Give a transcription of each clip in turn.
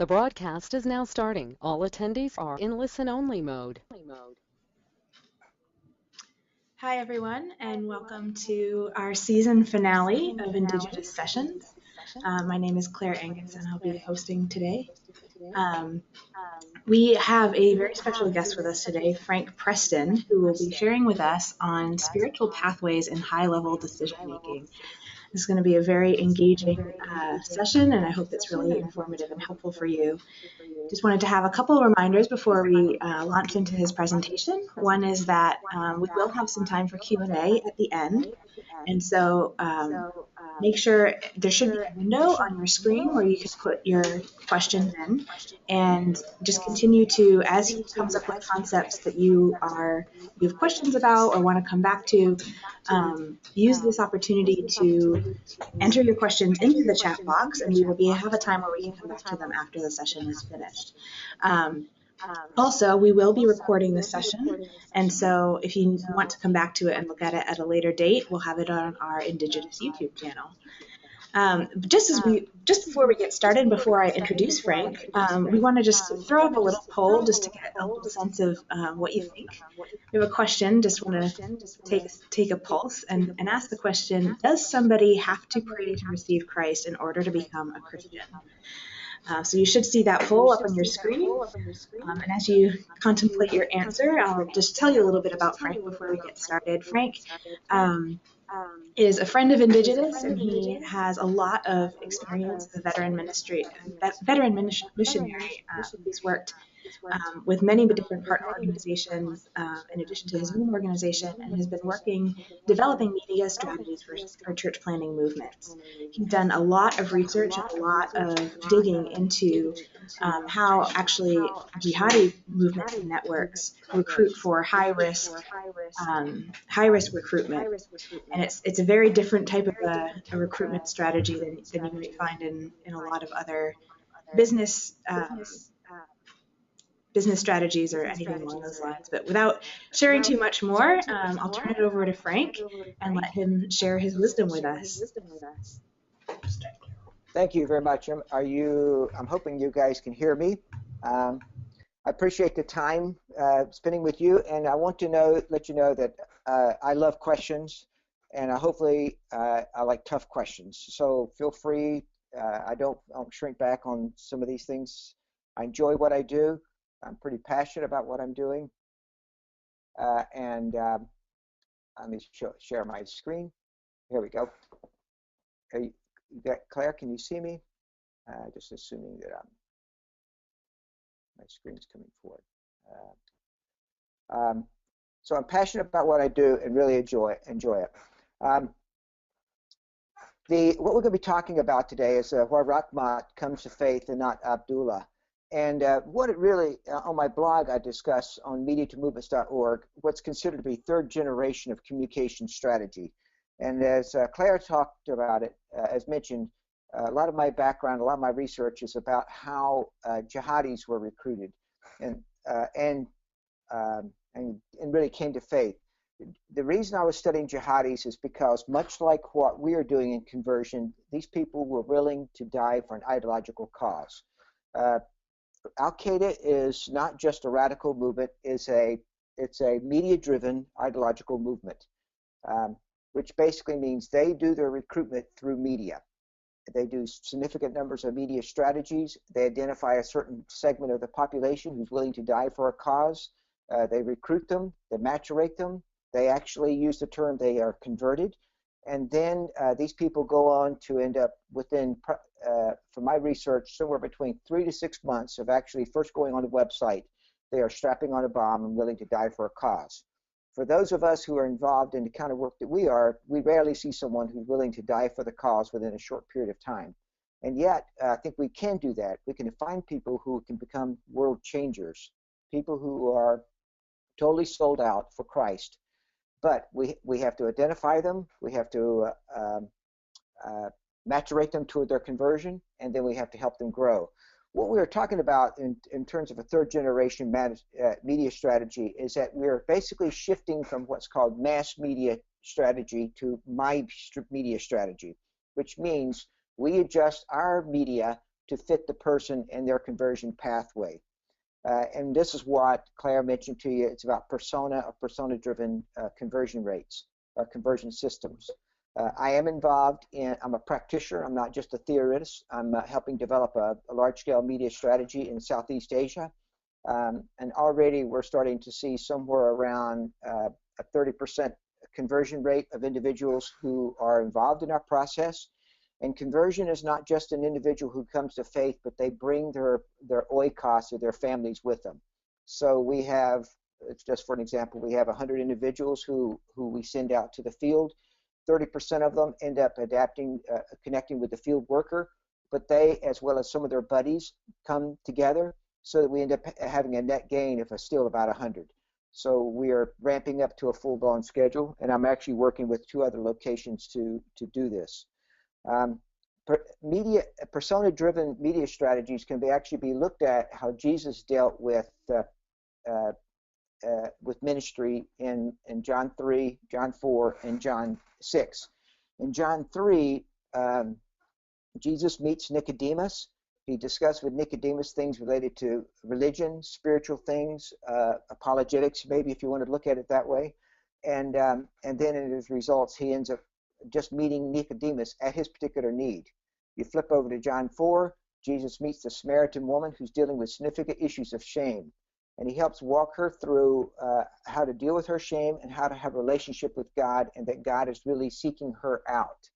The broadcast is now starting. All attendees are in listen-only mode. Hi, everyone, and welcome to our season finale of Indigitous Sessions. My name is Claire Angus, and I'll be hosting today. We have a very special guest with us today, Frank Preston, who will be sharing with us on spiritual pathways in high-level decision-making. This is going to be a very engaging session, and I hope it's really informative and helpful for you. Just wanted to have a couple of reminders before we launch into his presentation. One is that we will have some time for Q&A at the end, and so make sure there should be a window on your screen where you can put your questions in, and just continue to, as he comes up with concepts that you have questions about or want to come back to, use this opportunity to enter your questions into the chat box, and we will have a time where we can come back to them after the session is finished. Also, we will be recording the session, and so if you want to come back to it and look at it at a later date, we'll have it on our Indigitous YouTube channel. Just before we get started, before I introduce Frank, we want to just throw up a little poll just to get a little sense of what you think. We have a question, just want to take a pulse and ask the question, does somebody have to pray to receive Christ in order to become a Christian? So you should see that poll up on your screen. And as you contemplate your answer, I'll just tell you a little bit about Frank before we get started. Frank is a friend of Indigitous, and he has a lot of experience as a veteran missionary. He's worked with many different partner organizations in addition to his own organization, and has been developing media strategies for church planting movements. He's done a lot of research and a lot of digging into how actually jihadi movements and networks recruit for high risk recruitment, and it's a very different type of a recruitment strategy than you might find in a lot of other business strategies or anything along those lines. But without sharing too much more, I'll turn it over to Frank and let him share his wisdom with us. Thank you very much. I'm hoping you guys can hear me. I appreciate the time spending with you, and I want to let you know that I love questions, and hopefully I like tough questions. So feel free. I don't shrink back on some of these things. I enjoy what I do. I'm pretty passionate about what I'm doing. Let me share my screen. Here we go. Claire, can you see me? Just assuming that my screen's coming forward. So I'm passionate about what I do and really enjoy it. What we're going to be talking about today is why Rahmad comes to faith and not Abdullah. And what it really, on my blog, I discuss on media2movements.org what's considered to be third generation of communication strategy. And as Claire talked about it, as mentioned, a lot of my background, a lot of my research is about how jihadis were recruited and really came to faith. The reason I was studying jihadis is because, much like what we are doing in conversion, these people were willing to die for an ideological cause. Al-Qaeda is not just a radical movement; it's a media-driven ideological movement, which basically means they do their recruitment through media. They do significant numbers of media strategies. They identify a certain segment of the population who's willing to die for a cause. They recruit them. They maturate them. They actually use the term they are converted. And then these people go on to end up within, from my research, somewhere between 3 to 6 months of actually first going on a website. They are strapping on a bomb and willing to die for a cause. For those of us who are involved in the kind of work that we are, we rarely see someone who's willing to die for the cause within a short period of time. And yet, I think we can do that. We can find people who can become world changers, people who are totally sold out for Christ. But we have to identify them, we have to maturate them toward their conversion, and then we have to help them grow. What we are talking about in terms of a third generation media strategy is that we're basically shifting from what's called mass media strategy to my media strategy, which means we adjust our media to fit the person and their conversion pathway. And this is what Claire mentioned to you. It's about persona or persona-driven conversion rates or conversion systems. I am involved in, I'm a practitioner. I'm not just a theorist. I'm helping develop a large-scale media strategy in Southeast Asia. And already we're starting to see somewhere around a 30% conversion rate of individuals who are involved in our process. And conversion is not just an individual who comes to faith, but they bring their oikos or their families with them. So we have, just for an example, we have 100 individuals who we send out to the field. 30% of them end up connecting with the field worker, but they, as well as some of their buddies, come together so that we end up having a net gain of still about 100. So we are ramping up to a full-blown schedule, and I'm actually working with 2 other locations to do this. Persona-driven media strategies can actually be looked at how Jesus dealt with ministry in John 3, John 4, and John 6. In John 3, Jesus meets Nicodemus. He discussed with Nicodemus things related to religion, spiritual things, apologetics, maybe if you want to look at it that way. And then in his results, he ends up just meeting Nicodemus at his particular need. You flip over to John 4, Jesus meets the Samaritan woman who's dealing with significant issues of shame. And he helps walk her through how to deal with her shame and how to have a relationship with God, and that God is really seeking her out.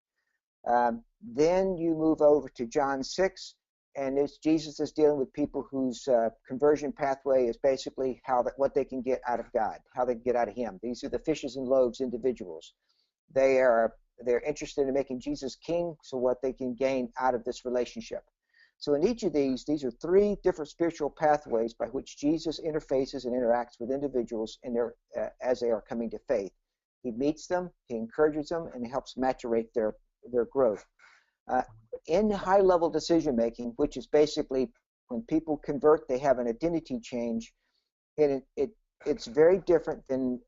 Then you move over to John 6, and Jesus is dealing with people whose conversion pathway is basically what they can get out of God, how they can get out of him. These are the fishes and loaves individuals. They're interested in making Jesus king, so what they can gain out of this relationship. So in each of these are 3 different spiritual pathways by which Jesus interfaces and interacts with individuals as they are coming to faith. He meets them, he encourages them, and he helps maturate their growth. In high-level decision-making, which is basically when people convert, they have an identity change, and it's very different than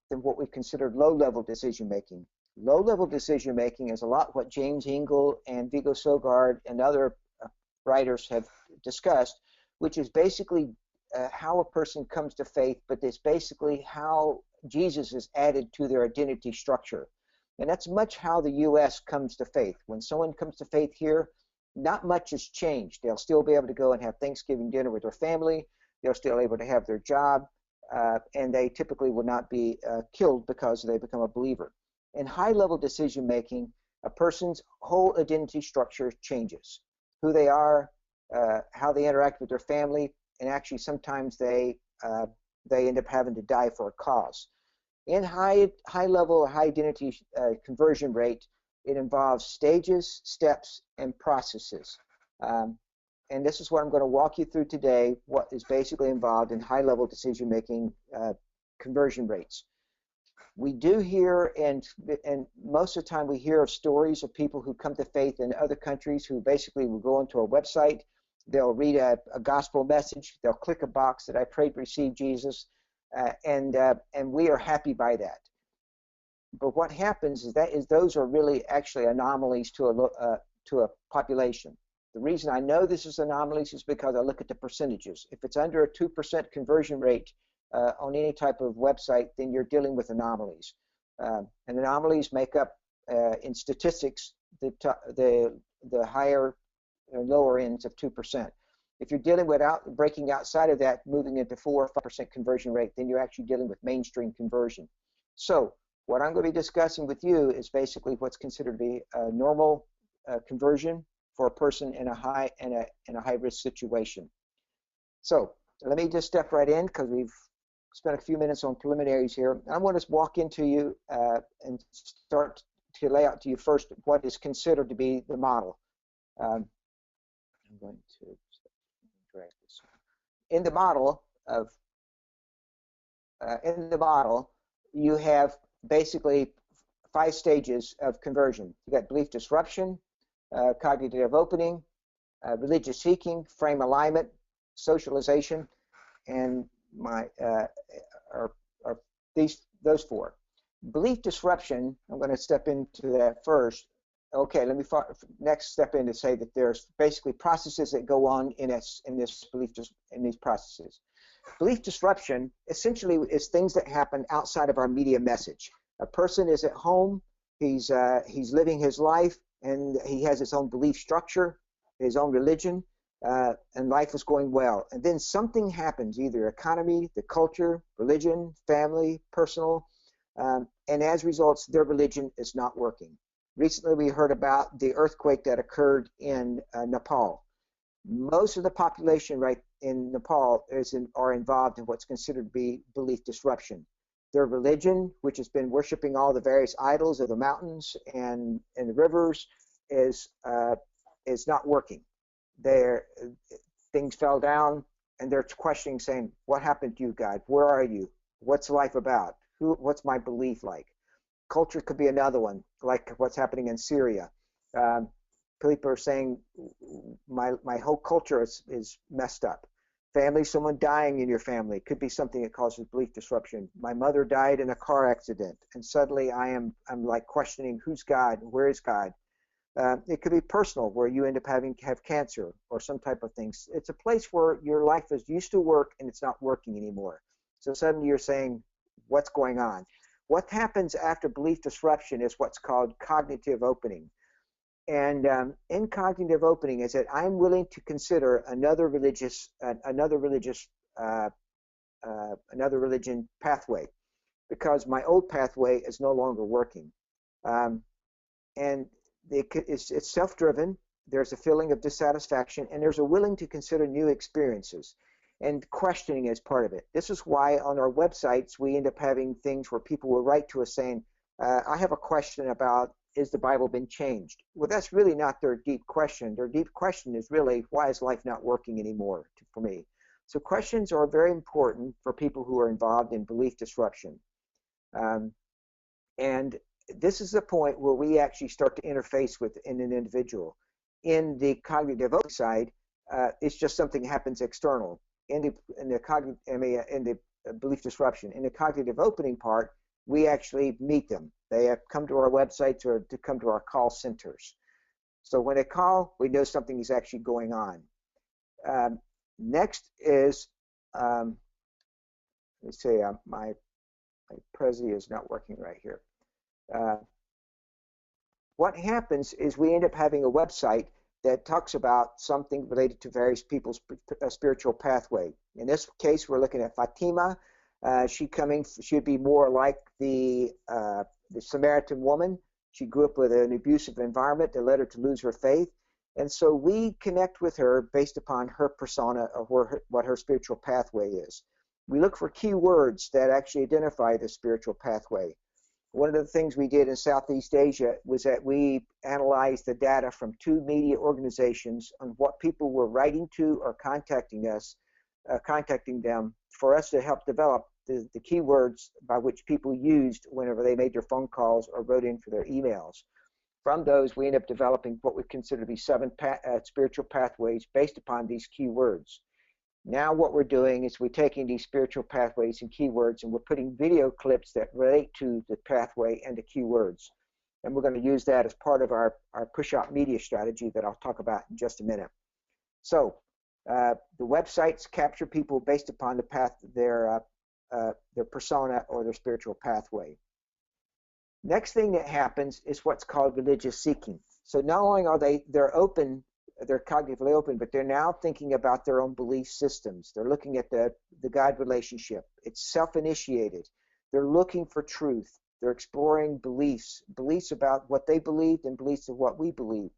what we considered low-level decision-making. Low-level decision-making is a lot what James Engel and Viggo Sogard and other writers have discussed, which is basically how a person comes to faith, but it's basically how Jesus is added to their identity structure. And that's much how the U.S. comes to faith. When someone comes to faith here, not much has changed. They'll still be able to go and have Thanksgiving dinner with their family. They're still able to have their job, and they typically will not be killed because they become a believer. In high-level decision-making, a person's whole identity structure changes. Who they are, how they interact with their family, and actually sometimes they end up having to die for a cause. In high-level or high-identity conversion rate, it involves stages, steps, and processes. And this is what I'm going to walk you through today, what is basically involved in high-level decision-making conversion rates. We do hear, and most of the time we hear of stories of people who come to faith in other countries who basically will go into a website, they'll read a gospel message, they'll click a box that I prayed to receive Jesus, and we are happy by that. But what happens is those are really actually anomalies to a population. The reason I know this is anomalies is because I look at the percentages. If it's under a 2% conversion rate on any type of website, then you're dealing with anomalies. And anomalies make up, in statistics, the higher or lower ends of 2%. If you're dealing with breaking outside of that, moving into 4 or 5% conversion rate, then you're actually dealing with mainstream conversion. So what I'm going to be discussing with you is basically what's considered to be a normal conversion for a person in a high risk situation. So let me just step right in because we've spent a few minutes on preliminaries here. I want to walk into you and start to lay out to you first what is considered to be the model. I'm going to drag this. In the model, you have basically 5 stages of conversion. You got belief disruption, cognitive opening, religious seeking, frame alignment, socialization, and those 4. Belief disruption, I'm going to step into that first. Okay, let me next step in to say that there's basically processes that go on in this belief, in these processes. Belief disruption essentially is things that happen outside of our media message. A person is at home, he's living his life, and he has his own belief structure, his own religion, and life is going well. And then something happens, either economy, the culture, religion, family, personal, and as a result, their religion is not working. Recently, we heard about the earthquake that occurred in Nepal. Most of the population right in Nepal are involved in what's considered to be belief disruption. Their religion, which has been worshiping all the various idols of the mountains and the rivers, is not working. Things fell down, and they're questioning, saying, "What happened to you, God? Where are you? What's life about? What's my belief like?" Culture could be another one, like what's happening in Syria. People are saying, my whole culture is messed up. Family, someone dying in your family could be something that causes belief disruption. My mother died in a car accident, and suddenly I'm like questioning, who's God? Where is God? It could be personal, where you end up have cancer or some type of things. It's a place where your life is used to work and it's not working anymore. So suddenly you're saying, what's going on? What happens after belief disruption is what's called cognitive opening. And in cognitive opening is that I'm willing to consider another religion pathway, because my old pathway is no longer working. And it's self-driven. There's a feeling of dissatisfaction, and there's a willing to consider new experiences. And questioning is part of it. This is why on our websites we end up having things where people will write to us saying, I have a question about, is the Bible been changed? Well, that's really not their deep question. Their deep question is really, why is life not working anymore for me? So questions are very important for people who are involved in belief disruption. And this is the point where we actually start to interface with an individual. In the cognitive opening side, it's just something that happens external. In the belief disruption, in the cognitive opening part, we actually meet them. They have come to our websites or to come to our call centers. So when they call, we know something is actually going on. Next is, let's see, my Prezi is not working right here. What happens is we end up having a website that talks about something related to various people's spiritual pathway. In this case, we're looking at Fatima. She would be more like the Samaritan woman. She grew up with an abusive environment that led her to lose her faith. And so we connect with her based upon her persona or what her spiritual pathway is. We look for key words that actually identify the spiritual pathway. One of the things we did in Southeast Asia was that we analyzed the data from 2 media organizations on what people were writing to or contacting them for us to help develop the keywords by which people used whenever they made their phone calls or wrote in for their emails. From those, we ended up developing what we consider to be 7 spiritual pathways based upon these keywords. Now what we're doing is we're taking these spiritual pathways and keywords and we're putting video clips that relate to the pathway and the keywords. And we're going to use that as part of our push-out media strategy that I'll talk about in just a minute. So the websites capture people based upon the path, their persona or their spiritual pathway. Next thing that happens is what's called religious seeking. So not only are they're cognitively open, but they're now thinking about their own belief systems. They're looking at the God relationship. It's self-initiated. They're looking for truth. They're exploring beliefs about what they believed and beliefs of what we believe.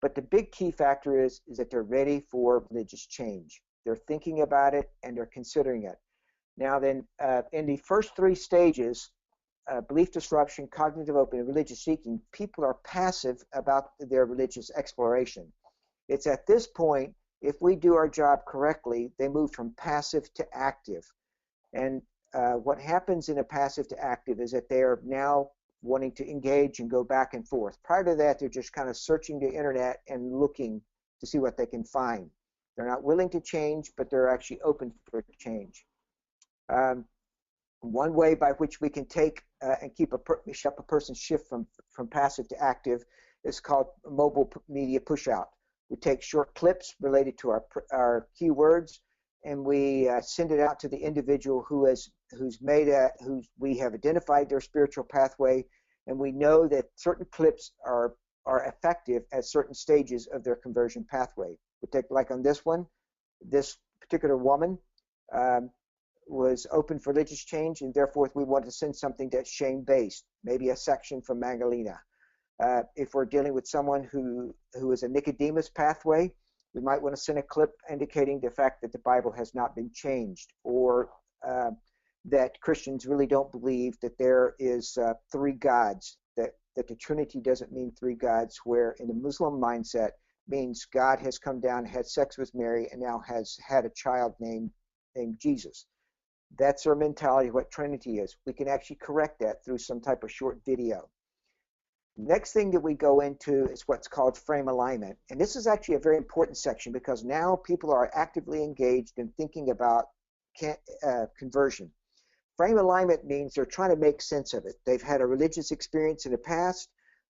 But the big key factor is that they're ready for religious change. They're thinking about it and they're considering it. Now then, in the first 3 stages, belief disruption, cognitive opening, and religious seeking, people are passive about their religious exploration. It's at this point, if we do our job correctly, they move from passive to active. And what happens in a passive to active is that they are now wanting to engage and go back and forth. Prior to that, they're just kind of searching the internet and looking to see what they can find. They're not willing to change, but they're actually open for change. One way by which we can take and help a person shift from passive to active is called mobile media push out. We take short clips related to our keywords, and we send it out to the individual who's we have identified their spiritual pathway, and we know that certain clips are effective at certain stages of their conversion pathway. We take, like on this one, this particular woman was open for religious change, and therefore we want to send something that's shame-based, maybe a section from Magdalena. If we're dealing with someone who is a Nicodemus pathway, we might want to send a clip indicating the fact that the Bible has not been changed, or that Christians really don't believe that there is three gods, that the Trinity doesn't mean three gods, where in the Muslim mindset means God has come down, had sex with Mary, and now has had a child named Jesus. That's our mentality of what Trinity is. We can actually correct that through some type of short video. Next thing that we go into is what's called frame alignment. And this is actually a very important section, because now people are actively engaged in thinking about conversion. Frame alignment means they're trying to make sense of it. They've had a religious experience in the past,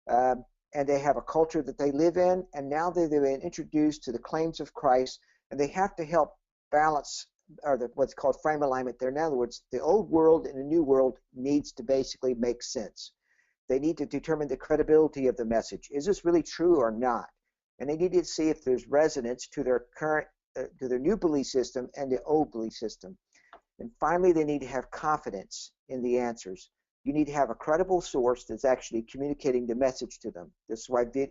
and they have a culture that they live in, and now they've been introduced to the claims of Christ, and they have to help balance, or what's called frame alignment there. In other words, the old world and the new world needs to basically make sense. They need to determine the credibility of the message. Is this really true or not? And they need to see if there's resonance to their current, to their new belief system and the old belief system. And finally, they need to have confidence in the answers. You need to have a credible source that's actually communicating the message to them. This is why the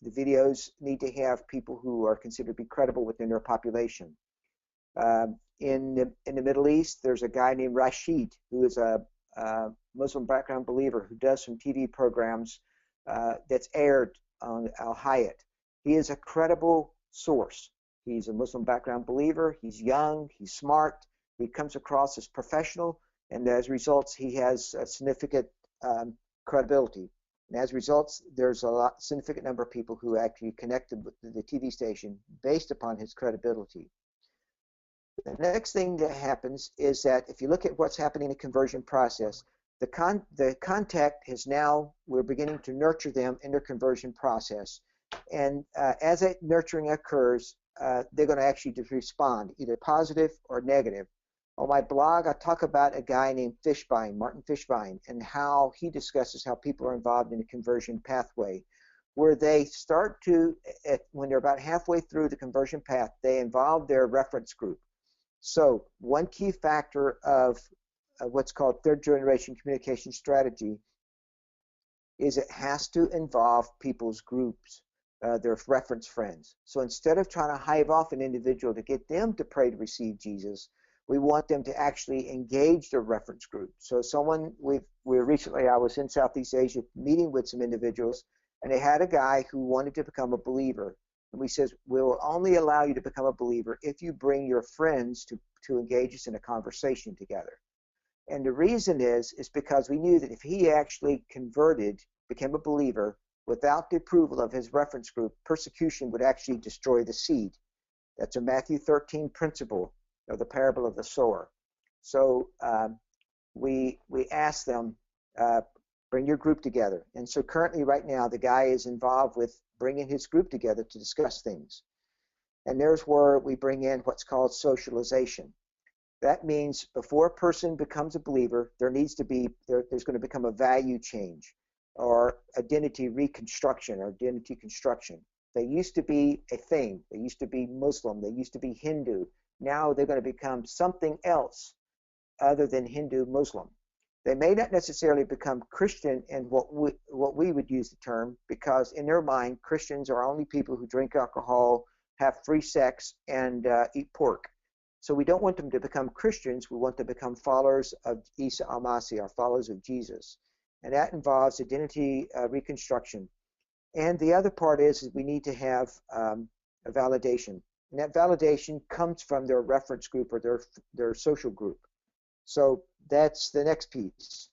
videos need to have people who are considered to be credible within their population. In the Middle East, there's a guy named Rashid, who is a Muslim background believer who does some TV programs that's aired on Al Hayat. He is a credible source. He's a Muslim background believer. He's young. He's smart. He comes across as professional, and as a result, he has a significant credibility. And as a result, there's a significant number of people who actually connected with the TV station based upon his credibility. The next thing that happens is that if you look at what's happening in the conversion process, the contact is now, we're beginning to nurture them in their conversion process. And as that nurturing occurs, they're going to actually just respond, either positive or negative. On my blog, I talk about a guy named Martin Fishbein, and how he discusses how people are involved in the conversion pathway, where they start to, when they're about halfway through the conversion path, they involve their reference group. So one key factor of what's called third generation communication strategy is it has to involve people's groups, their reference friends. So instead of trying to hive off an individual to get them to pray to receive Jesus, we want them to actually engage their reference group. So recently I was in Southeast Asia meeting with some individuals, and they had a guy who wanted to become a believer. And we says, we will only allow you to become a believer if you bring your friends to engage us in a conversation together. And the reason is because we knew that if he actually converted, became a believer, without the approval of his reference group, persecution would actually destroy the seed. That's a Matthew 13 principle of the parable of the sower. So we asked them, bring your group together. And so currently right now the guy is involved with bringing his group together to discuss things. And there's where we bring in what's called socialization. That means before a person becomes a believer, there's going to become a value change, or identity reconstruction, or identity construction. They used to be a thing. They used to be Muslim. They used to be Hindu. Now they're going to become something else other than Hindu Muslim. They may not necessarily become Christian in what we would use the term, because in their mind, Christians are only people who drink alcohol, have free sex, and eat pork. So we don't want them to become Christians. We want them to become followers of Isa al-Masih, or followers of Jesus. And that involves identity reconstruction. And the other part is we need to have a validation. And that validation comes from their reference group, or their social group. So that's the next piece.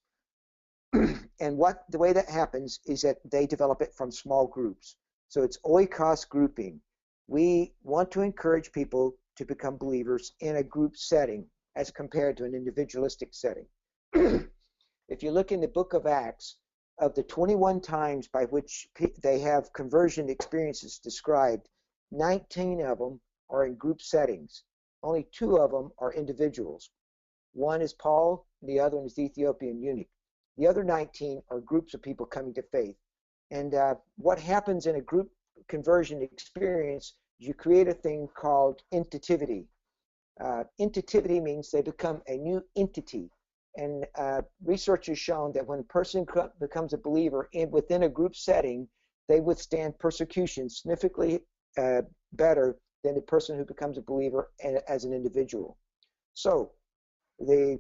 And the way that happens is that they develop it from small groups. So it's oikos grouping. We want to encourage people to become believers in a group setting as compared to an individualistic setting. If you look in the book of Acts, of the 21 times by which they have conversion experiences described, 19 of them are in group settings. Only 2 of them are individuals. One is Paul, and the other one is the Ethiopian eunuch. The other 19 are groups of people coming to faith. And what happens in a group conversion experience, you create a thing called entitivity. Entitivity means they become a new entity. And research has shown that when a person becomes a believer within a group setting, they withstand persecution significantly better than the person who becomes a believer as an individual. So the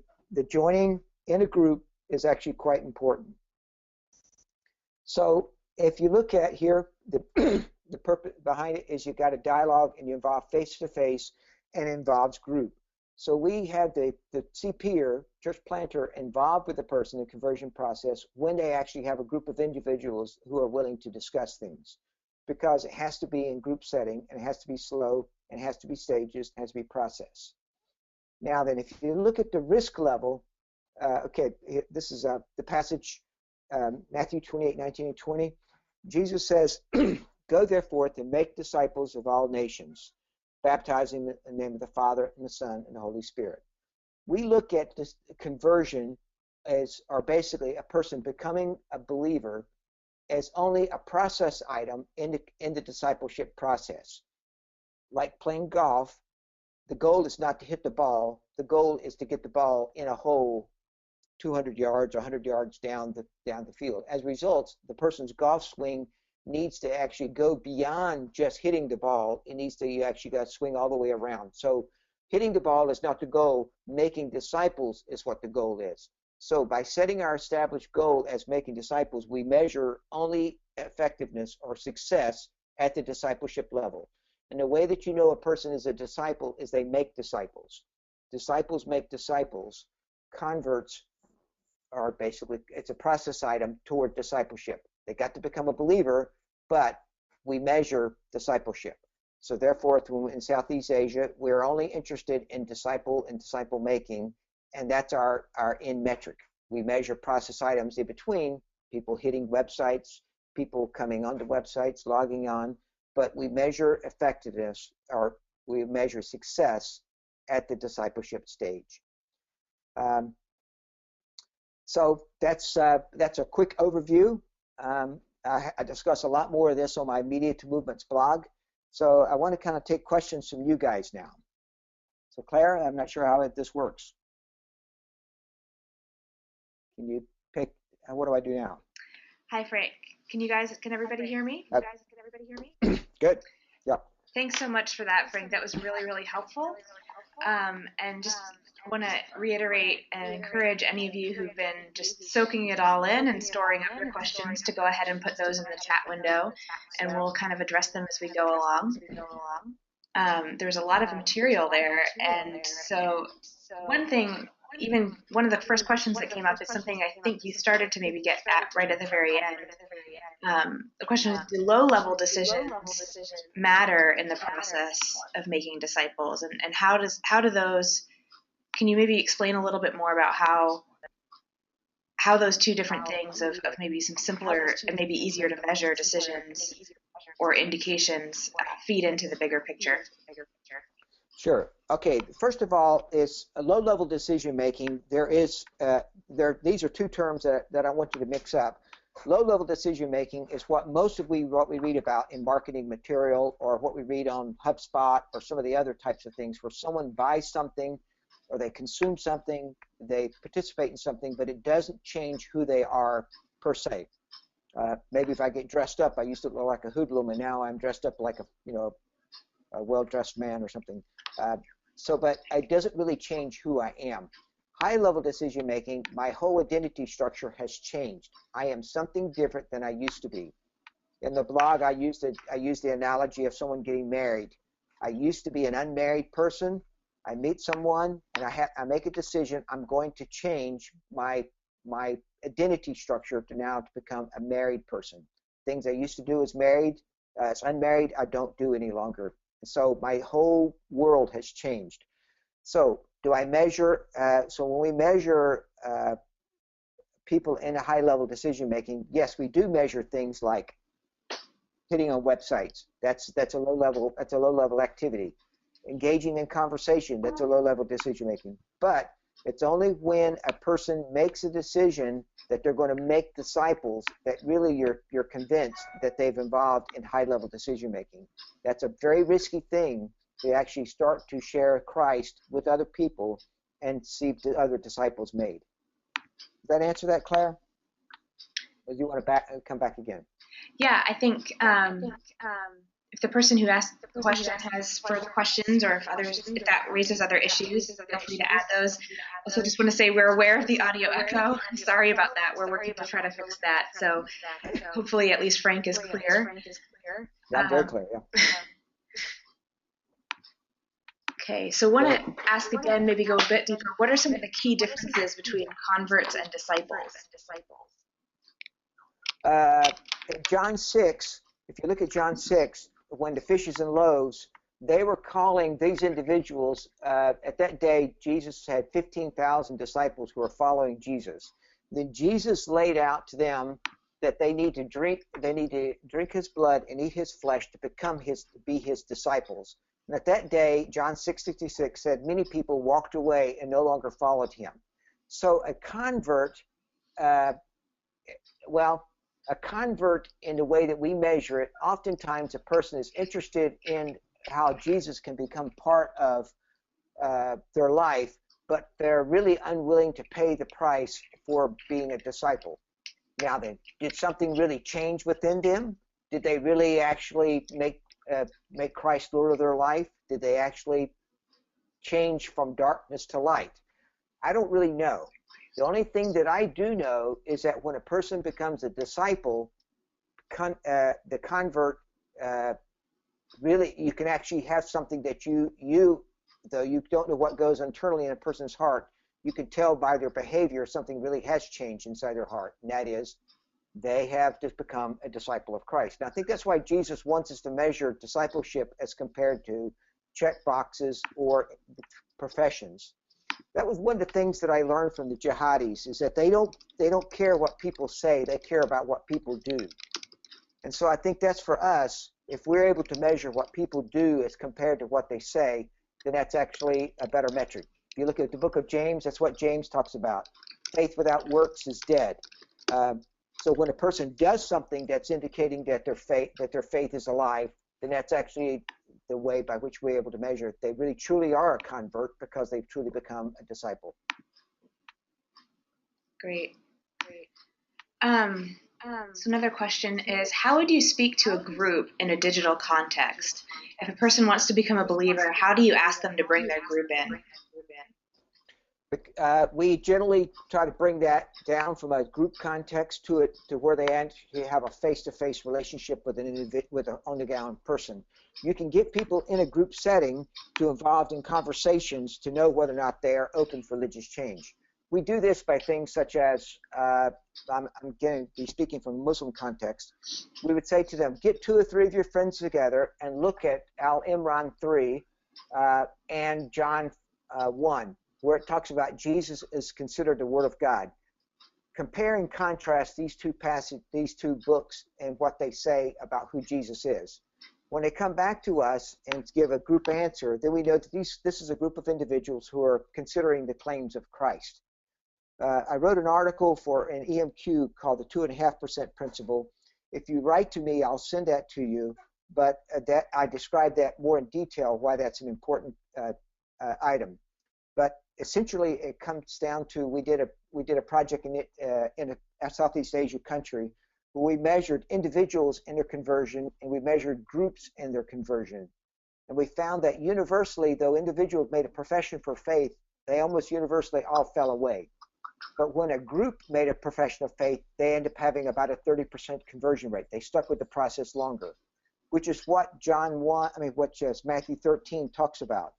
joining in a group is actually quite important. So if you look at here, the purpose behind it is you got a dialogue and you involve face-to-face and involves group. So we have the CPer, church planter, involved with the person in the conversion process when they actually have a group of individuals who are willing to discuss things, because it has to be in group setting, and it has to be slow, and it has to be stages, and it has to be processed. Now then, if you look at the risk level, okay, this is the passage, Matthew 28:19 and 20. Jesus says, "Go therefore and make disciples of all nations, baptizing in the name of the Father and the Son and the Holy Spirit." We look at this conversion or basically a person becoming a believer as only a process item in the discipleship process. Like playing golf, the goal is not to hit the ball. The goal is to get the ball in a hole 200 yards or 100 yards down the field. As a result, the person's golf swing needs to actually go beyond just hitting the ball. It needs to, you actually got to swing all the way around. So hitting the ball is not the goal. Making disciples is what the goal is. So by setting our established goal as making disciples, we measure only effectiveness or success at the discipleship level. And the way that you know a person is a disciple is they make disciples. Disciples make disciples. Converts are basically, it's a process item toward discipleship. They got to become a believer, but we measure discipleship. So therefore, in Southeast Asia, we're only interested in disciple and disciple making, and that's our end metric. We measure process items in between, people hitting websites, people coming onto websites, logging on, but we measure effectiveness, or we measure success at the discipleship stage. So that's a quick overview. I discuss a lot more of this on my Media to Movements blog. So I want to kind of take questions from you guys now. So Claire, I'm not sure how this works. Can you pick, what do I do now? Hi, Frank. Can everybody hear me? Good. Yep. Thanks so much for that, Frank. That was really, really helpful. And just want to reiterate and encourage any of you who've been just soaking it all in and storing up your questions to go ahead and put those in the chat window, and we'll kind of address them as we go along. There's a lot of material there, and so one thing, even one of the first questions that came up is something I think you started to maybe get at right at the very end. The question is, do low-level decisions matter in the process of making disciples, and how do those, can you maybe explain a little bit more about how those two different things of maybe some simpler and maybe easier to measure decisions or indications feed into the bigger picture? Sure. Okay. First of all, is a low-level decision making. These are two terms that I want you to mix up. Low-level decision making is what we read about in marketing material, or what we read on HubSpot or some of the other types of things, where someone buys something or they consume something, they participate in something, but it doesn't change who they are per se. Maybe if I get dressed up, I used to look like a hoodlum, and now I'm dressed up like a well-dressed man or something. But it doesn't really change who I am. High-level decision-making, my whole identity structure has changed. I am something different than I used to be. In the blog, I used the analogy of someone getting married. I used to be an unmarried person. I meet someone, and I make a decision. I'm going to change my identity structure to become a married person. Things I used to do as married, as unmarried, I don't do any longer. So my whole world has changed. So do I measure? So when we measure people in a high-level decision-making, yes, we do measure things like hitting on websites. That's a low-level activity. Engaging in conversation, that's a low-level decision-making. But it's only when a person makes a decision that they're going to make disciples that really you're convinced that they've involved in high-level decision-making. That's a very risky thing to actually start to share Christ with other people and see the other disciples made. Does that answer that, Claire? Or do you want to come back again? Yeah, I think if the person who asked the question has further questions, or if that raises other issues, feel free to add those. Also, just want to say we're aware of the audio echo. I'm sorry about that. We're working to try to fix that. So hopefully at least Frank is clear. Yeah, I'm very clear, yeah. Okay, so I want to ask again, maybe go a bit deeper. What are some of the key differences between converts and disciples? In John 6, if you look at John 6, when the fishes and loaves, they were calling these individuals, at that day, Jesus had 15,000 disciples who were following Jesus. Then Jesus laid out to them that they need to drink his blood and eat his flesh to be his disciples. And at that day, John 6:66 said, many people walked away and no longer followed him. So a convert, a convert in the way that we measure it, oftentimes a person is interested in how Jesus can become part of their life, but they're really unwilling to pay the price for being a disciple. Now then, did something really change within them? Did they really actually make Christ Lord of their life? Did they actually change from darkness to light? I don't really know. The only thing that I do know is that when a person becomes a disciple, the convert, really, you can actually have something that you, though you don't know what goes internally in a person's heart, you can tell by their behavior something really has changed inside their heart, and that is they have just become a disciple of Christ. Now, I think that's why Jesus wants us to measure discipleship as compared to check boxes or professions. That was one of the things that I learned from the jihadis, is that they don't care what people say, they care about what people do. And so I think that's for us. If we're able to measure what people do as compared to what they say, then that's actually a better metric. If you look at the book of James, that's what James talks about. Faith without works is dead. So when a person does something that's indicating that their faith is alive, then that's actually the way by which we're able to measure it. They really truly are a convert because they've truly become a disciple. Great. So another question is, how would you speak to a group in a digital context? If a person wants to become a believer, how do you ask them to bring their group in? We generally try to bring that down from a group context to where they actually have a face-to-face relationship with an on-the-ground person. You can get people in a group setting to involved in conversations to know whether or not they are open for religious change. We do this by things such as, I'm going to be speaking from a Muslim context, we would say to them, get 2 or 3 of your friends together and look at Al-Imran 3 and John 1, where it talks about Jesus is considered the Word of God. Compare and contrast these two books and what they say about who Jesus is. When they come back to us and give a group answer, then we know that this is a group of individuals who are considering the claims of Christ. I wrote an article for an EMQ called the 2.5% Principle. If you write to me, I'll send that to you, but I describe that more in detail, why that's an important item. But essentially, it comes down to we did a project in a Southeast Asia country where we measured individuals in their conversion and we measured groups in their conversion. And we found that universally, though individuals made a profession for faith, they almost universally all fell away. But when a group made a profession of faith, they end up having about a 30% conversion rate. They stuck with the process longer, which is what Matthew 13 talks about.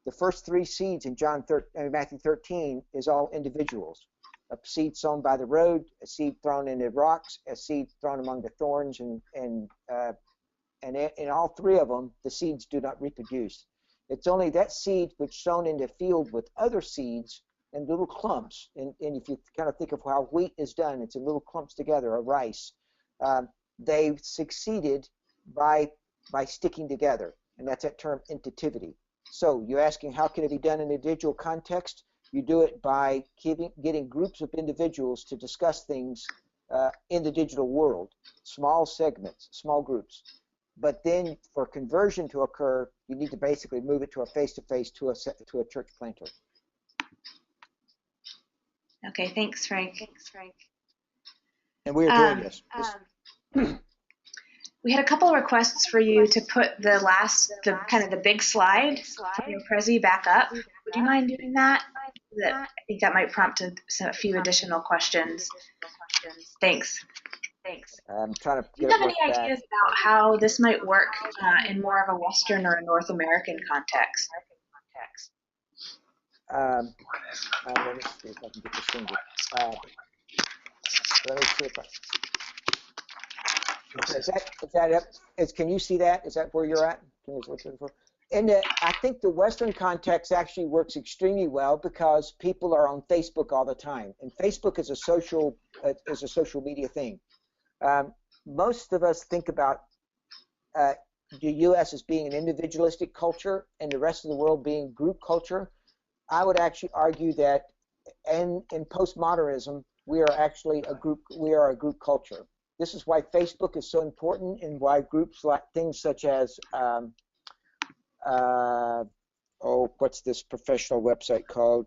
The first 3 seeds in Matthew 13 is all individuals. A seed sown by the road, a seed thrown in the rocks, a seed thrown among the thorns, and in all 3 of them, the seeds do not reproduce. It's only that seed which sown in the field with other seeds in little clumps. And if you kind of think of how wheat is done, it's in little clumps together, or rice. They succeeded by sticking together, and that's that term intitivity. So you're asking how can it be done in a digital context? You do it by getting groups of individuals to discuss things in the digital world, small segments, small groups. But then for conversion to occur, you need to basically move it to a face-to-face to a church planter. Okay, thanks, Frank. And we are doing this. We had a couple requests for you to put the kind of the big slide from your Prezi back up. Would you mind doing that? I think that might prompt a few additional questions. Thanks. I'm trying to Do you get have it any back. ideas about how this might work in more of a Western or a North American context? Let me see if I can get this thing. Let me see if I. Is that up? Can you see that? Is that where you're at? And I think the Western context actually works extremely well because people are on Facebook all the time, and Facebook is a social media thing. Most of us think about the U.S. as being an individualistic culture and the rest of the world being group culture. I would actually argue that in postmodernism, we are actually a group. We are a group culture. This is why Facebook is so important, and why groups like things such as what's this professional website called?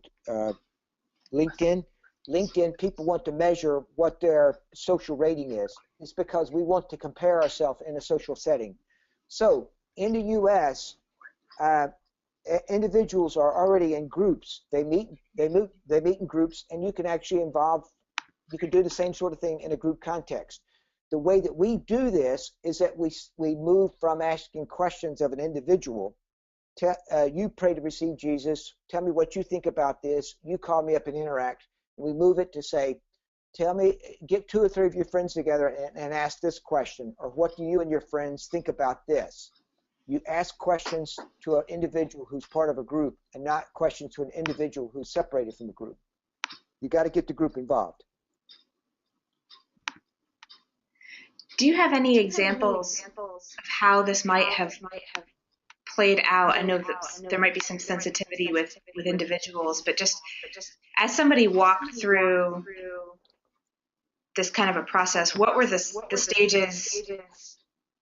LinkedIn. LinkedIn, people want to measure what their social rating is. It's because we want to compare ourselves in a social setting. So in the U.S., individuals are already in groups. They meet in groups, and you can actually you can do the same sort of thing in a group context. The way that we do this is that we move from asking questions of an individual. You pray to receive Jesus. Tell me what you think about this. You call me up and interact. We move it to say, get 2 or 3 of your friends together and ask this question, or what do you and your friends think about this? You ask questions to an individual who's part of a group, and not questions to an individual who's separated from the group. You got to get the group involved. Do you have any examples of how this might have played out? I know that there might be some sensitivity with individuals, but just as somebody walked through this kind of a process, what were the stages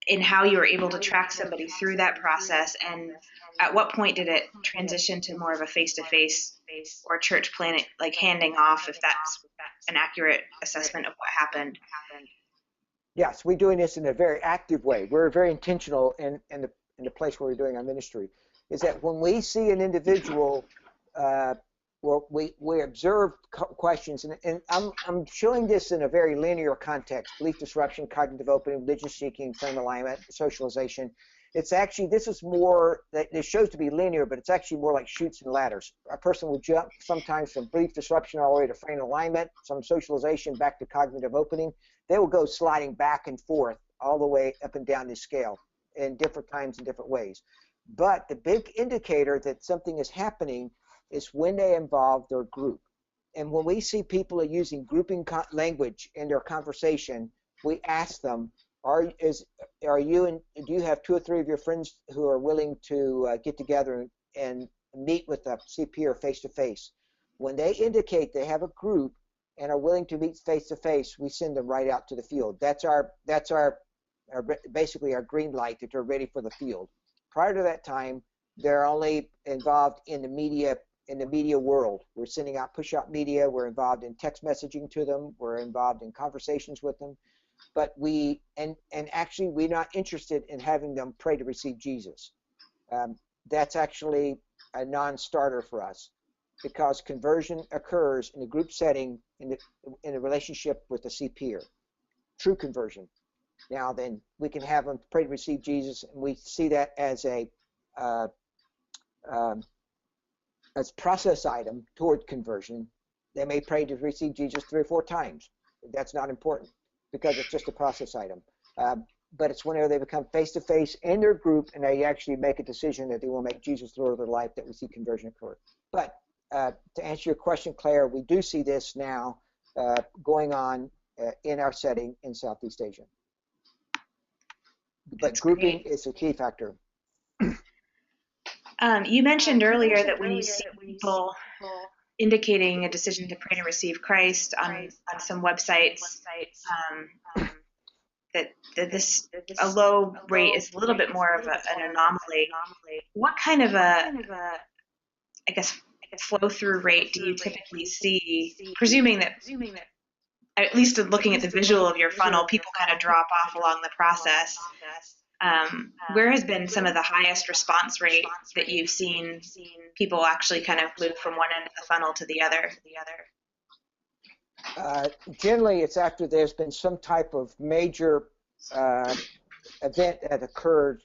in how you were able to track somebody through that process, and at what point did it transition to more of a face-to-face or church planet, like handing off, if that's an accurate assessment of what happened? Yes, we're doing this in a very active way. We're very intentional in the place where we're doing our ministry. Is that when we see an individual, we observe questions, and I'm showing this in a very linear context: belief disruption, cognitive opening, religious seeking, frame alignment, socialization. It's actually, this is more, it shows to be linear, but it's actually more like chutes and ladders. A person will jump sometimes from belief disruption all the way to frame alignment, some socialization back to cognitive opening. They will go sliding back and forth all the way up and down this scale in different times and different ways. But the big indicator that something is happening is when they involve their group. And when we see people are using grouping language in their conversation, we ask them, do you have 2 or 3 of your friends who are willing to get together and meet with a CP or face-to-face? When they indicate they have a group and are willing to meet face-to-face, we send them right out to the field. That's basically our green light that they're ready for the field. Prior to that time, they're only involved in the media world. We're sending out push-out media. We're involved in text messaging to them. We're involved in conversations with them. But actually we're not interested in having them pray to receive Jesus. That's actually a non-starter for us, because conversion occurs in a group setting in a relationship with a CPer. True conversion. Now then, we can have them pray to receive Jesus, and we see that as a process item toward conversion. They may pray to receive Jesus 3 or 4 times. That's not important, because it's just a process item. But it's whenever they become face-to-face in their group and they actually make a decision that they will make Jesus the Lord of their life that we see conversion occur. But to answer your question, Claire, we do see this now going on in our setting in Southeast Asia. But That's grouping great. is a key factor. You mentioned earlier that when you see people indicating a decision to pray to receive Christ on some websites, that this a low rate is a little bit more of an anomaly. What kind of I guess, flow-through rate do you typically see, presuming that, at least looking at the visual of your funnel, people kind of drop off along the process? Where has been some of the highest response rate that you've seen people actually kind of move from one end of the funnel to the other? Generally, it's after there's been some type of major event that occurred,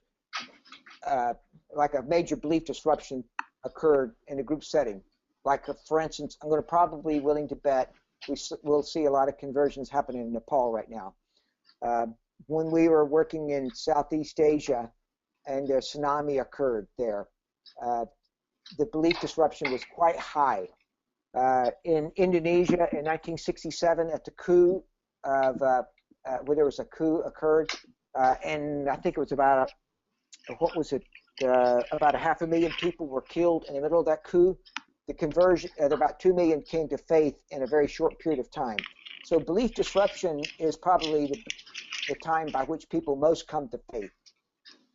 like a major belief disruption occurred in a group setting. Like, for instance, I'm going to probably willing to bet we'll see a lot of conversions happening in Nepal right now. When we were working in Southeast Asia and a tsunami occurred there, the belief disruption was quite high. In Indonesia in 1967, at the coup of where there was a coup occurred, and I think it was about about 500,000 people were killed in the middle of that coup. The conversion, about 2 million came to faith in a very short period of time. So belief disruption is probably the time by which people most come to faith.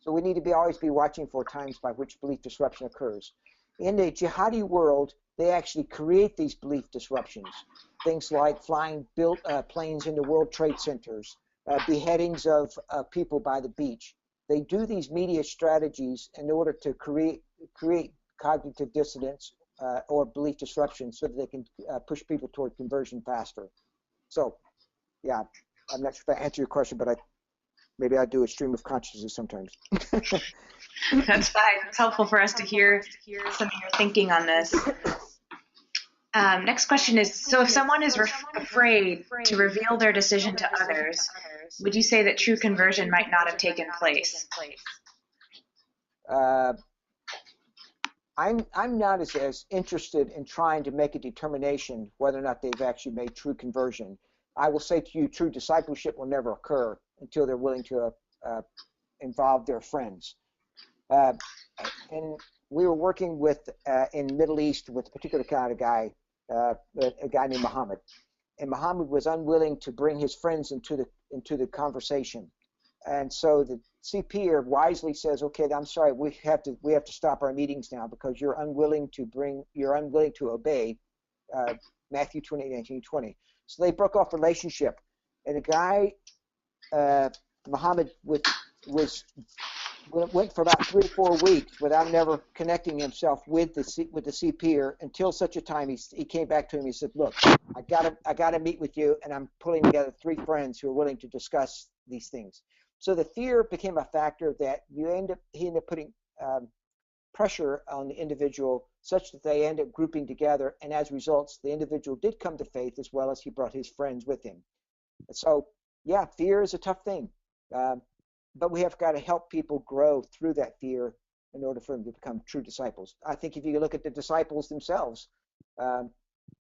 So we need to always be watching for times by which belief disruption occurs. In the jihadi world, they actually create these belief disruptions. Things like flying planes into World Trade Centers, beheadings of people by the beach. They do these media strategies in order to create cognitive dissonance or belief disruption so that they can push people toward conversion faster. So, yeah, I'm not sure if I answered your question, but maybe I do a stream of consciousness sometimes. That's fine. It's helpful for us to hear some of your thinking on this. Next question is, so if someone is afraid to reveal their decision to others, would you say that true conversion might not have taken place? I'm not as interested in trying to make a determination whether or not they've actually made true conversion. I will say to you, true discipleship will never occur until they're willing to involve their friends. And we were working with in the Middle East with a particular kind of guy, a guy named Muhammad, and Muhammad was unwilling to bring his friends into the conversation, and so the CPer wisely says, "Okay, I'm sorry, we have to stop our meetings now because you're unwilling to obey Matthew 28:19-20." So they broke off relationship, and the guy Muhammad went for about 3 or 4 weeks without never connecting himself with the CPer until such a time he came back to him. He said, "Look, I gotta meet with you, and I'm pulling together 3 friends who are willing to discuss these things." So the fear became a factor that he ended up putting pressure on the individual such that they end up grouping together, and as results, the individual did come to faith as well as he brought his friends with him. And so, yeah, fear is a tough thing. But we have got to help people grow through that fear in order for them to become true disciples. I think if you look at the disciples themselves,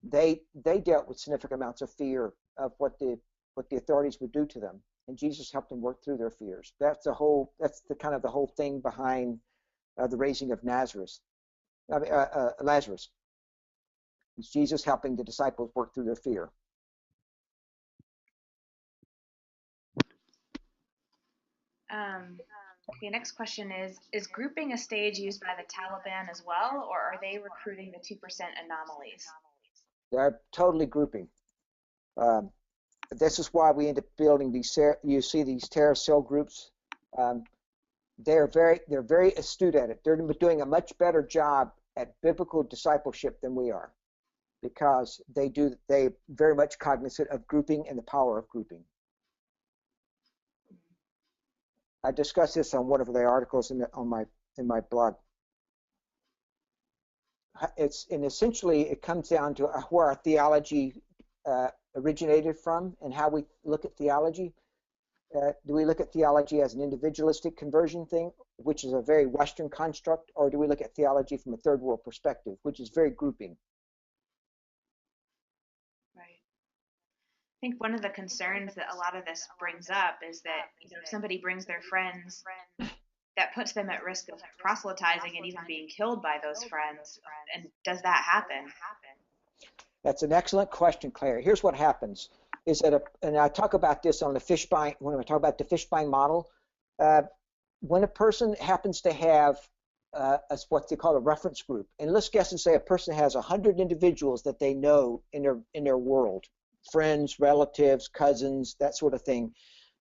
they dealt with significant amounts of fear of what the authorities would do to them, and Jesus helped them work through their fears. That's the whole thing behind the raising of Lazarus. It's Jesus helping the disciples work through their fear. Okay, next question is grouping a stage used by the Taliban as well, or are they recruiting the 2% anomalies? They're totally grouping. This is why we end up building these. You see these terrorist cell groups. They're very astute at it. They're doing a much better job at biblical discipleship than we are, because they very much cognizant of grouping and the power of grouping. I discussed this on one of the articles in my blog. Essentially it comes down to where our theology originated from and how we look at theology. Do we look at theology as an individualistic conversion thing, which is a very Western construct, or do we look at theology from a third world perspective, which is very grouping? think one of the concerns that a lot of this brings up is that, if somebody brings their friends, that puts them at risk of proselytizing and even being killed by those friends. And does that happen? That's an excellent question, Claire. Here's what happens: is that, and I talk about this on the Fishbein when I talk about the Fishbein model. When a person happens to have what they call a reference group, and let's guess and say a person has 100 individuals that they know in their world, friends, relatives, cousins, that sort of thing.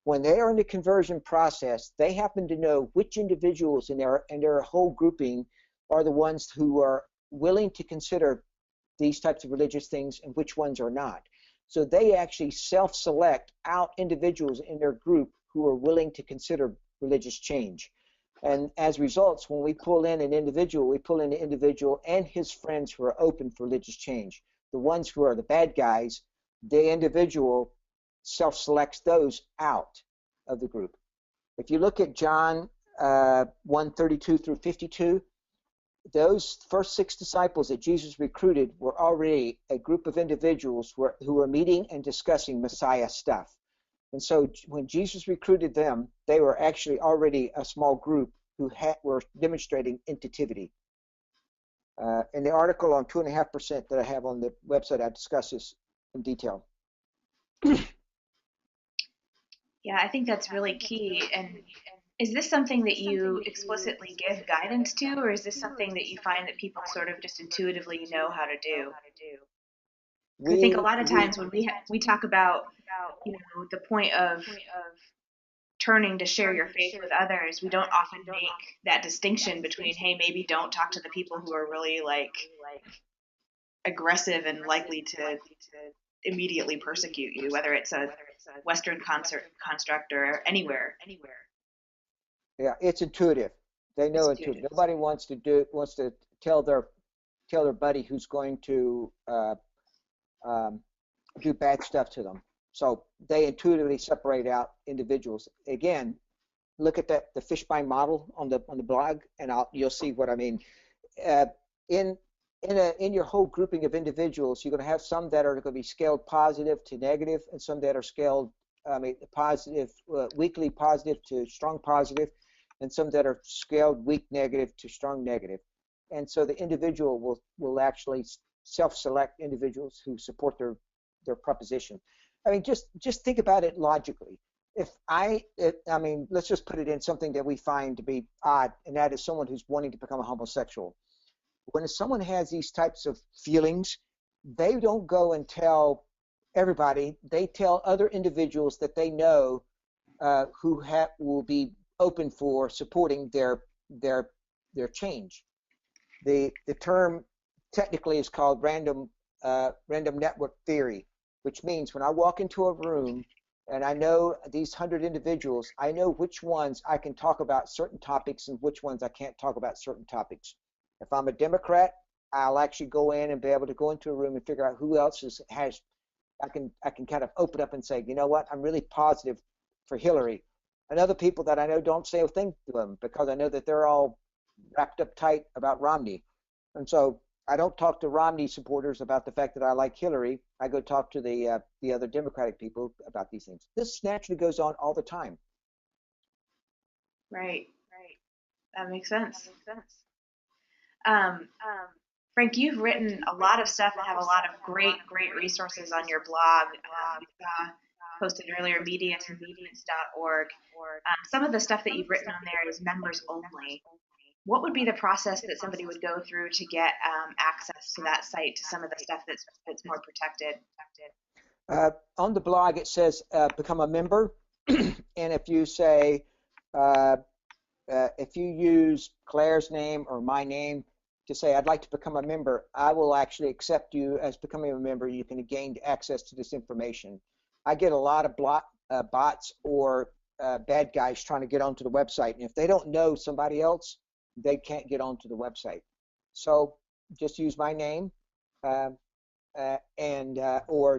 When they are in the conversion process, they happen to know which individuals in their whole grouping are the ones who are willing to consider these types of religious things and which ones are not. So they actually self-select out individuals in their group who are willing to consider religious change. And as results, when we pull in an individual, we pull in the individual and his friends who are open for religious change. The ones who are the bad guys, the individual self-selects those out of the group. If you look at John 1:32 through 52, those first 6 disciples that Jesus recruited were already a group of individuals who were meeting and discussing Messiah stuff. And so when Jesus recruited them, they were actually already a small group who were demonstrating intuitivity. In the article on 2.5% that I have on the website, I discuss this in detail. Yeah, I think that's really key. And is this something that you explicitly give guidance to, or is this something that you find that people sort of just intuitively know how to do? I think a lot of times when we talk about, the point of turning to share your faith with others, we don't often make that distinction between, hey, maybe don't talk to the people who are really like aggressive and likely to immediately persecute you, whether it's a Western construct or anywhere. Yeah, it's intuitive. They know intuitive. Nobody wants to tell their buddy who's going to do bad stuff to them. So they intuitively separate out individuals. Again, look at the Fishbein model on the blog, and you'll see what I mean. In your whole grouping of individuals, you're going to have some that are going to be scaled positive to negative, and some that are scaled positive, weakly positive to strong positive, and some that are scaled weak negative to strong negative. And so the individual will actually self-select individuals who support their proposition. I mean, just think about it logically. Let's just put it in something that we find to be odd, and that is someone who's wanting to become a homosexual. When someone has these types of feelings, they don't go and tell everybody. They tell other individuals that they know who will be open for supporting their change. The term technically is called random network theory, which means when I walk into a room and I know these 100 individuals, I know which ones I can talk about certain topics and which ones I can't talk about certain topics. If I'm a Democrat, I'll actually go in and be able to go into a room and figure out who else has. I can kind of open up and say, you know what, I'm really positive for Hillary. And other people that I know don't say a thing to them because I know that they're all wrapped up tight about Romney. And so I don't talk to Romney supporters about the fact that I like Hillary. I go talk to the other Democratic people about these things. This naturally goes on all the time. Right. That makes sense. Frank, you've written a lot of stuff and have a lot of great resources on your blog. Posted earlier, mediaandmovements.org. Some of the stuff that you've written on there is members only. What would be the process that somebody would go through to get access to that site, to some of the stuff that's more protected? On the blog, it says become a member, and if you say if you use Claire's name or my name to say I'd like to become a member, I will actually accept you as becoming a member. You can gain access to this information. I get a lot of bots or bad guys trying to get onto the website, and if they don't know somebody else, they can't get onto the website. So just use my name or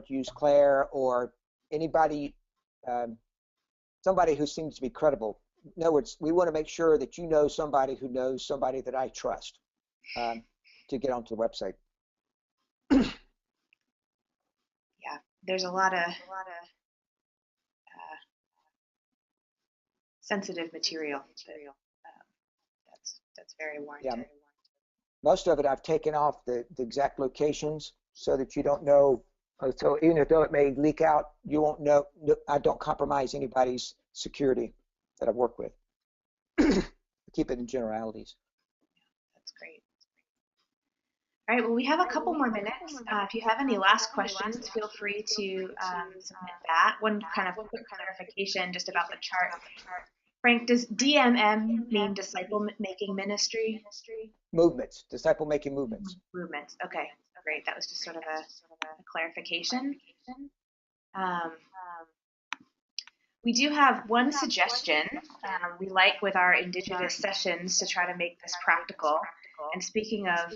use Claire or anybody, somebody who seems to be credible. In other words, we want to make sure that you know somebody who knows somebody that I trust to get onto the website. Yeah, there's a lot of sensitive material. That's very warranted. Yeah. Most of it I've taken off the exact locations so that you don't know. So even though it may leak out, you won't know. I don't compromise anybody's security that I work with. Keep it in generalities. That's great. All right, well, we have a couple more minutes. If you have any last questions, feel free to submit that. One kind of quick clarification just about the chart. Frank, does DMM mean disciple-making ministry? Movements, disciple-making movements. Movements, okay, great. That was just sort of a clarification. We do have one suggestion. We like with our Indigitous sessions to try to make this practical. And speaking of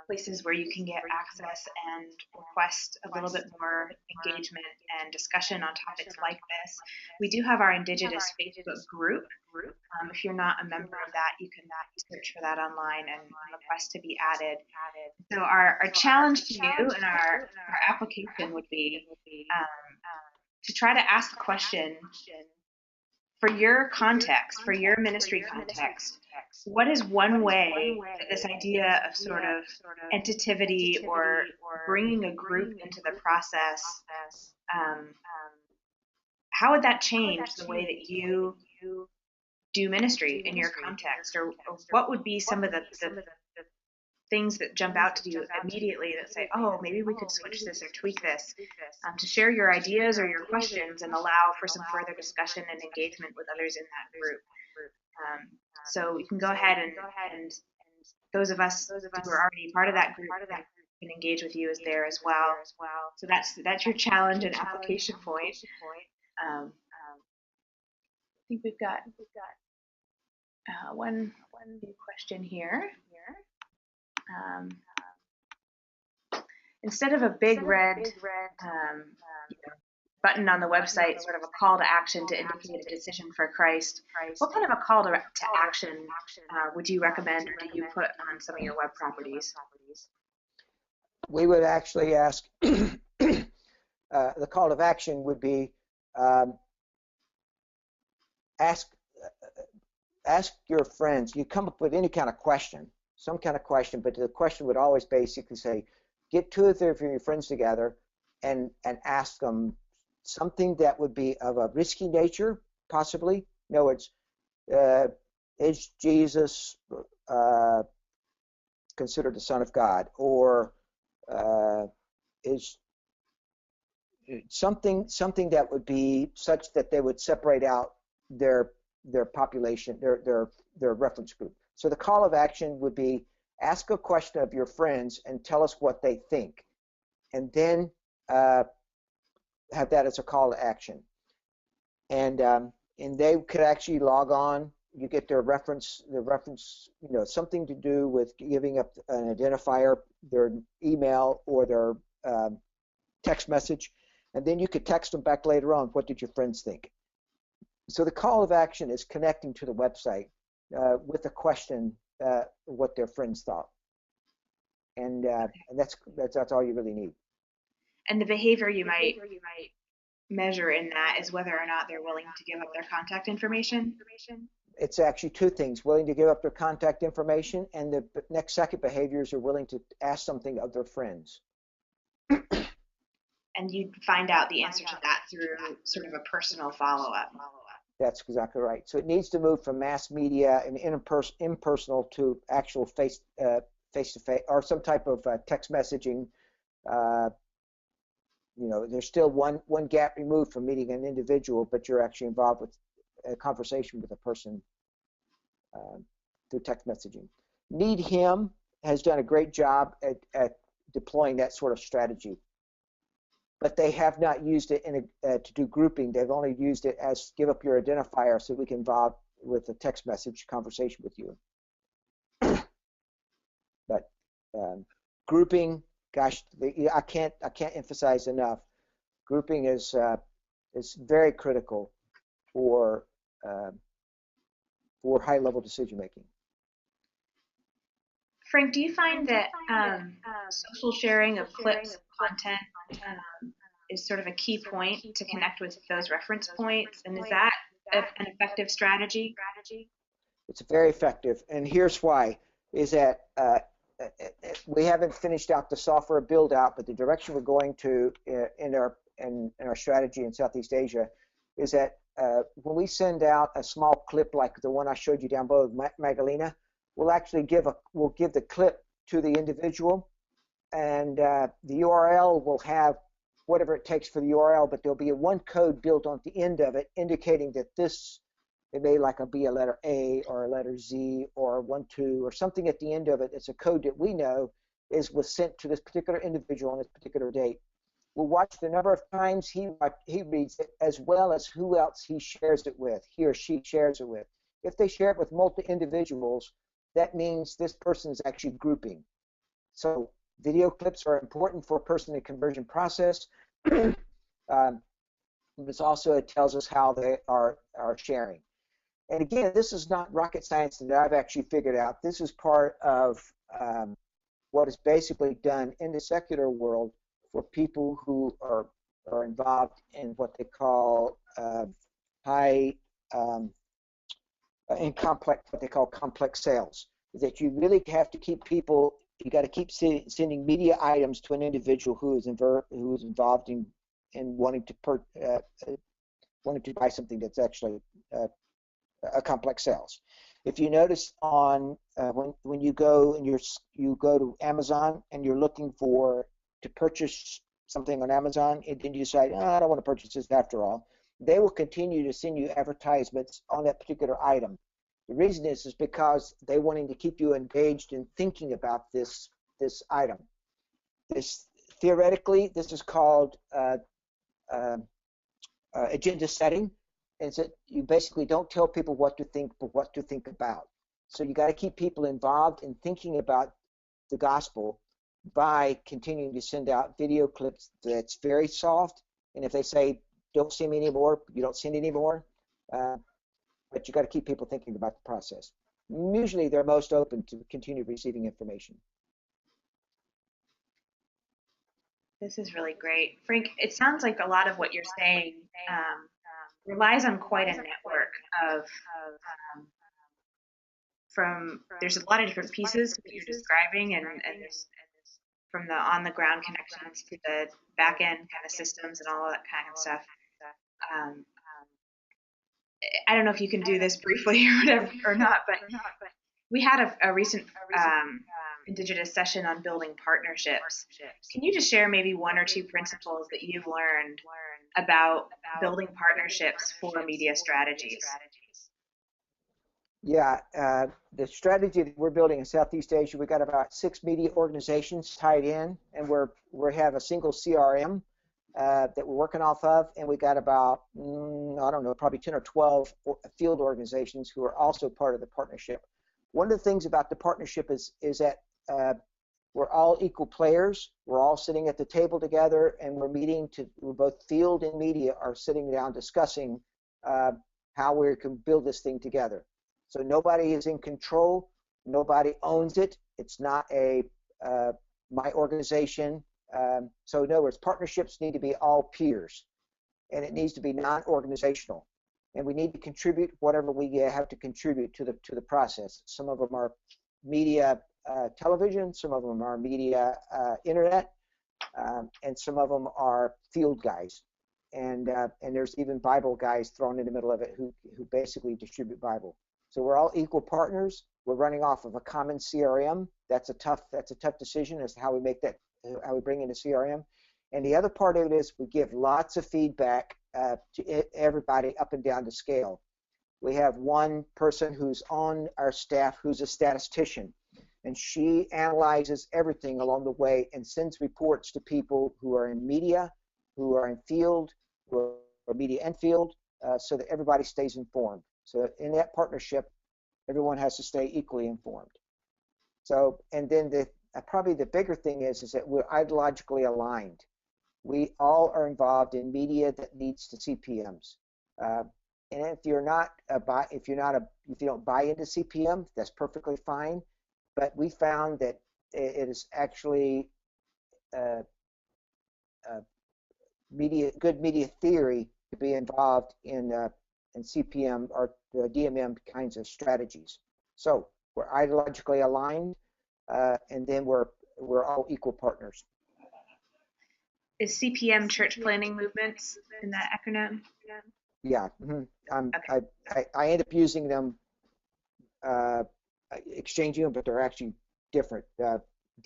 places where you can get access and request a little bit more engagement and discussion on topics like this, we do have our Indigitous Facebook group. If you're not a member of that, you can search for that online and request to be added. So our challenge to you and our application would be to try to ask the question, for your context, for your ministry context, what is one way that this idea of sort of entitivity or bringing a group into the process, how would that change the way that you do ministry in your context? Or what would be some of the things that jump out to you immediately that say, oh, maybe we could switch this or tweak this, to share your ideas or your questions and allow for some further discussion and engagement with others in that group. So you can go ahead and those of us who are already part of that group can engage with you there as well. So that's your challenge and application point. I think we've got one new question here. Instead of a big red button on the website, sort of a call to action to indicate a decision for Christ, what kind of a call to action would you recommend or do you put on some of your web properties? We would actually ask, the call to action would be ask your friends. You come up with any kind of question, some kind of question, but the question would always basically say, get 2 or 3 of your friends together and ask them something that would be of a risky nature, possibly. In other words, is Jesus considered the Son of God, or is something that would be such that they would separate out their population, their reference group. So the call of action would be, ask a question of your friends and tell us what they think, and then have that as a call to action. And they could actually log on. You get their reference, something to do with giving up an identifier, their email or their text message, and then you could text them back later on, what did your friends think? So the call of action is connecting to the website with a question, what their friends thought, and that's all you really need. And the behavior you might measure in that is whether or not they're willing to give up their contact information. It's actually 2 things: willing to give up their contact information, and the next second behaviors are willing to ask something of their friends. And you find out the answer to that through sort of a personal follow-up. That's exactly right. So it needs to move from mass media and impersonal to actual face-to-face, or some type of text messaging. There's still one gap removed from meeting an individual, but you're actually involved with a conversation with a person through text messaging. Need Him has done a great job at deploying that sort of strategy, but they have not used it to do grouping. They've only used it as give up your identifier so we can involve with a text message conversation with you. But grouping, gosh, I can't emphasize enough. Grouping is very critical for high-level decision making. Frank, do you find that social sharing of clips of content is sort of a key point to connect with those reference points. And is that an effective strategy? It's very effective, and here's why: is that we haven't finished out the software build out, but the direction we're going to in our strategy in Southeast Asia is that when we send out a small clip like the one I showed you down below, Magdalena, we'll actually give the clip to the individual, and the URL will have whatever it takes for the URL, but there'll be one code built on the end of it indicating that this, it may be a letter A or a letter Z or 1, 2 or something at the end of it. It's a code that we know was sent to this particular individual on this particular date. We'll watch the number of times he reads it, as well as who else he shares it with, he or she shares it with. If they share it with multiple individuals, that means this person is actually grouping. So video clips are important for a person in the conversion process. This also, it tells us how they are sharing. And again, this is not rocket science that I've actually figured out. This is part of what is basically done in the secular world for people who are involved in what they call complex sales. That you really have to keep people. You got to keep sending media items to an individual who is involved in wanting to buy something that's actually a complex sales. If you notice on when you go and you go to Amazon and you're looking to purchase something on Amazon, and then you decide, I don't want to purchase this after all, they will continue to send you advertisements on that particular item. The reason is because they're wanting to keep you engaged in thinking about this item. Theoretically, this is called agenda setting. Is that you basically don't tell people what to think, but what to think about. So you got to keep people involved in thinking about the gospel by continuing to send out video clips that's very soft. And if they say, don't send me anymore, you don't send anymore. But you got to keep people thinking about the process. Usually they're most open to continue receiving information. This is really great. Frank, it sounds like a lot of what you're saying relies on quite a network of there's a lot of different pieces that you're describing, and there's from the on-the-ground connections to the back-end kind of systems and all that kind of stuff. I don't know if you can do this briefly or whatever or not, but we had a recent Indigitous session on building partnerships. Can you just share maybe 1 or 2 principles that you've learned about building partnerships for media strategies? Yeah, the strategy that we're building in Southeast Asia, we've got about 6 media organizations tied in, and we have a single CRM that we're working off of, and we got about, I don't know, probably 10 or 12 field organizations who are also part of the partnership. One of the things about the partnership is that we're all equal players. We're all sitting at the table together, and we're both field and media are sitting down discussing how we can build this thing together. So nobody is in control. Nobody owns it. It's not my organization. So in other words, partnerships need to be all peers, and it needs to be non-organizational. And we need to contribute whatever we have to contribute to the process. Some of them are media television, some of them are media internet, and some of them are field guys. And there's even Bible guys thrown in the middle of it who basically distribute Bible. So we're all equal partners. We're running off of a common CRM. That's a tough decision as to how we bring in the CRM. And the other part of it is we give lots of feedback to everybody up and down the scale. We have one person who's on our staff who's a statistician, and she analyzes everything along the way and sends reports to people who are in media, who are in field, who are media and field, so that everybody stays informed. So in that partnership, everyone has to stay equally informed. So, and then probably the bigger thing is that we're ideologically aligned. We all are involved in media that leads to CPMs. And if you don't buy into CPM, that's perfectly fine. But we found that it is actually good media theory to be involved in CPM or DMM kinds of strategies. So we're ideologically aligned, and then we're all equal partners. Is CPM church planning movements in that acronym? Yeah, I end up using them, exchanging them, but they're actually different.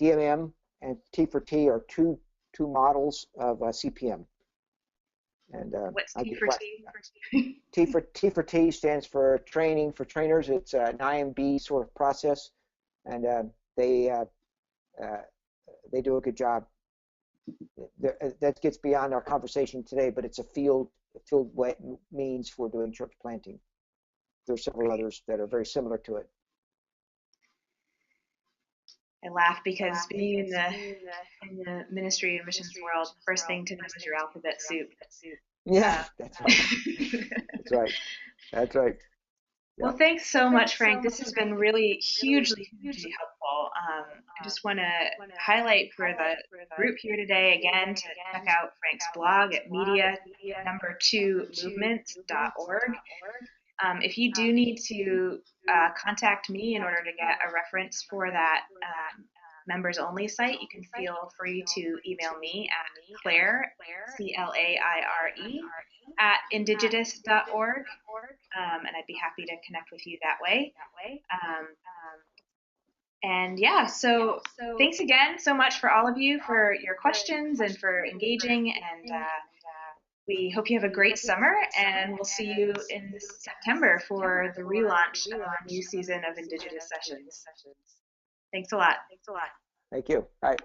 DMM and T for T are two models of CPM. And what's T for T? T for T stands for training for trainers. It's an IMB sort of process, and they do a good job. That gets beyond our conversation today, but it's a field means for doing church planting. There are several others that are very similar to it. I laugh because being in the ministry and missions world, first thing to know is your alphabet soup. Yeah, that's right. That's right. That's right. Yeah. Well, thanks so much, Frank. This has been really hugely helpful. I just want to highlight for the group here today, again, to check out Frank's blog at media2movements.org. If you do need to contact me in order to get a reference for that members only site, you can feel free to email me at Claire, CLAIRE, at Indigitous.org, and I'd be happy to connect with you that way. And yeah, so thanks again so much for all of you for your questions and for engaging, and we hope you have a great summer, and we'll see you in September for the relaunch of our new season of Indigitous Sessions. Thanks a lot. Thank you. Bye.